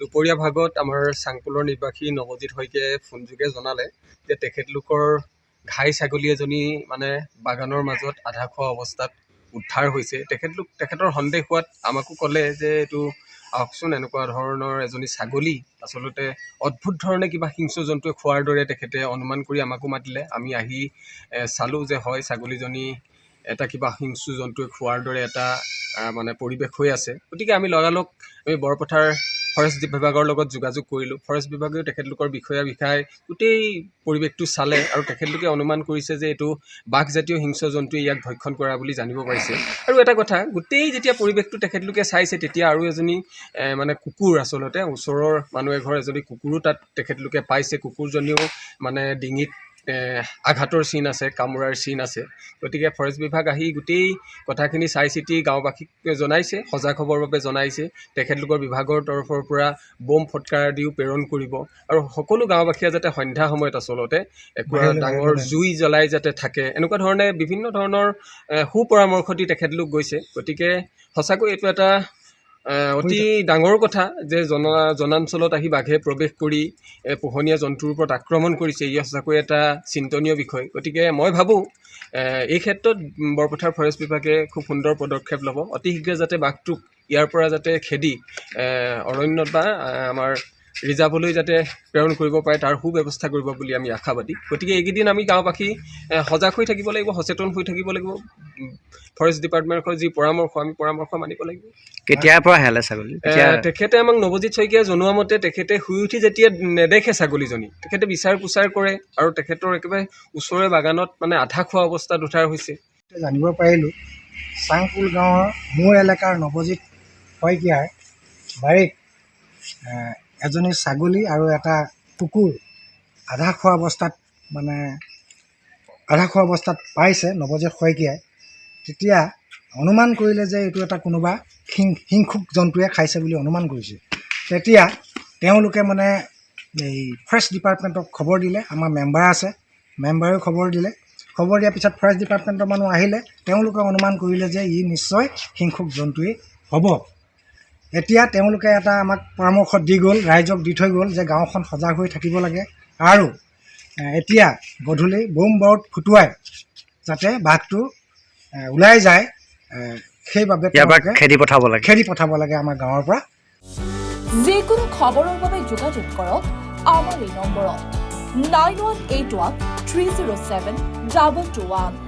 দুপৰীয়া ভাগত আমাৰ চাংপুলৰ নিবাসী নৱজিৎ শইকীয়াই ফোনযোগে জনালে যে তেখেতলোকৰ ঘাই ছাগলী এজনী মানে বাগানৰ মাজত আধা খোৱা অৱস্থাত উদ্ধাৰ হৈছে। তেখেতৰ সন্দেহ হোৱাত আমাকো ক'লে যে এইটো আহকচোন, এনেকুৱা ধৰণৰ এজনী ছাগলী আচলতে অদ্ভুত ধৰণে কিবা হিংস্ৰ জন্তুৱে খোৱাৰ দৰে তেখেতে অনুমান কৰি আমাকো মাতিলে। আমি আহি চালোঁ যে হয়, ছাগলীজনী এটা কিবা হিংস্ৰ জন্তুৱে খোৱাৰ দৰে এটা মানে পৰিৱেশ হৈ আছে। গতিকে আমি লগালগ বৰপথাৰ ফৰেষ্ট বিভাগৰ লগত যোগাযোগ কৰিলোঁ। ফৰেষ্ট বিভাগেও তেখেতলোকৰ বিষয়াই গোটেই পৰিৱেশটো চালে আৰু তেখেতলোকে অনুমান কৰিছে যে এইটো বাঘজাতীয় হিংস্ৰ জন্তুৱে ইয়াক ভক্ষণ কৰা বুলি জানিব পাৰিছে। আৰু এটা কথা, গোটেই যেতিয়া পৰিৱেশটো তেখেতলোকে চাইছে তেতিয়া আৰু এজনী মানে কুকুৰ, আচলতে ওচৰৰ মানুহ এঘৰ এজনী কুকুৰো তাত তেখেতলোকে পাইছে। কুকুৰজনীও মানে ডিঙিত আঘাতৰ চিন আছে, কামোৰাৰ চিন আছে। গতিকে ফৰেষ্ট বিভাগ আহি গোটেই কথাখিনি চাই চিতি গাঁওবাসীক জনাইছে, সজাগ হ'বৰ বাবে জনাইছে। তেখেতলোকৰ বিভাগৰ তৰফৰ পৰা বম ফটকাৰ দিও প্ৰেৰণ কৰিব আৰু সকলো গাঁওবাসীয়ে যাতে সন্ধ্যা সময়ত আচলতে ডাঙৰ জুই জ্বলাই যাতে থাকে, এনেকুৱা ধৰণে বিভিন্ন ধৰণৰ সুপৰামৰ্শ দি তেখেতলোক গৈছে। গতিকে সঁচাকৈ এইটো এটা অতি ডাঙৰ কথা যে জনাঞ্চলত আহি বাঘে প্ৰৱেশ কৰি পোহনীয়া জন্তুৰ ওপৰত আক্ৰমণ কৰিছে। ই সঁচাকৈ এটা চিন্তনীয় বিষয়। গতিকে মই ভাবোঁ এই ক্ষেত্ৰত বৰপথাৰ ফৰেষ্ট বিভাগে খুব সুন্দৰ পদক্ষেপ ল'ব। অতি শীঘ্ৰে যাতে বাঘটোক ইয়াৰ পৰা যাতে খেদি অৰণ্যত বা আমাৰ ৰিজাৰ্ভলৈ যাতে প্ৰেৰণ কৰিব পাৰে তাৰ সুব্যৱস্থা কৰিব বুলি আমি আশাবাদী। গতিকে এইকেইদিন আমি গাঁওবাসী সজাগ হৈ থাকিব লাগিব, সচেতন হৈ থাকিব লাগিব। ফৰেষ্ট ডিপাৰ্টমেণ্টৰ যি পৰামৰ্শ, আমি পৰামৰ্শ মানিব লাগিব। কেতিয়াৰ পৰা হেলে ছাগলী? তেখেতে আমাক নৱজিৎ শইকীয়াই জনোৱা মতে তেখেতে শুই উঠি যেতিয়া নেদেখে ছাগলীজনী, তেখেতে বিচাৰ পোচাৰ কৰে আৰু তেখেতৰ একেবাৰে ওচৰৰে বাগানত মানে আধা খোৱা অৱস্থাত উদ্ধাৰ হৈছে। জানিব পাৰিলোঁ চাংপুল গাঁৱৰ মোৰ এলেকাৰ নৱজিৎ শইকীয়াৰ বাৰীত এজনী ছাগলী আৰু এটা কুকুৰ আধা খোৱা অৱস্থাত পাইছে নৱজিৎ শইকীয়াই। তেতিয়া অনুমান কৰিলে যে এইটো এটা কোনোবা হিংসুক জন্তুৱে খাইছে বুলি অনুমান কৰিছে। তেতিয়া তেওঁলোকে মানে এই ফৰেষ্ট ডিপাৰ্টমেণ্টক খবৰ দিলে। আমাৰ মেম্বাৰ আছে, মেম্বাৰেও খবৰ দিলে। খবৰ দিয়াৰ পিছত ফৰেষ্ট ডিপাৰ্টমেণ্টৰ মানুহ আহিলে। তেওঁলোকে অনুমান কৰিলে যে ই নিশ্চয় হিংসুক জন্তুৱেই হ'ব। এতিয়া তেওঁলোকে এটা আমাক পৰামৰ্শ দি গ'ল, ৰাইজক দি থৈ গ'ল যে গাঁওখন সজাগ হৈ থাকিব লাগে আৰু এতিয়া গধূলি বম বাৰুদ ফুটুৱাই যাতে বাঘটো ওলাই যায়, সেইবাবে খেদি পঠাব লাগে আমাৰ গাঁৱৰ পৰা। যিকোনো খবৰৰ বাবে যোগাযোগ কৰক আমাৰ এই নম্বৰত 9181 307 2221।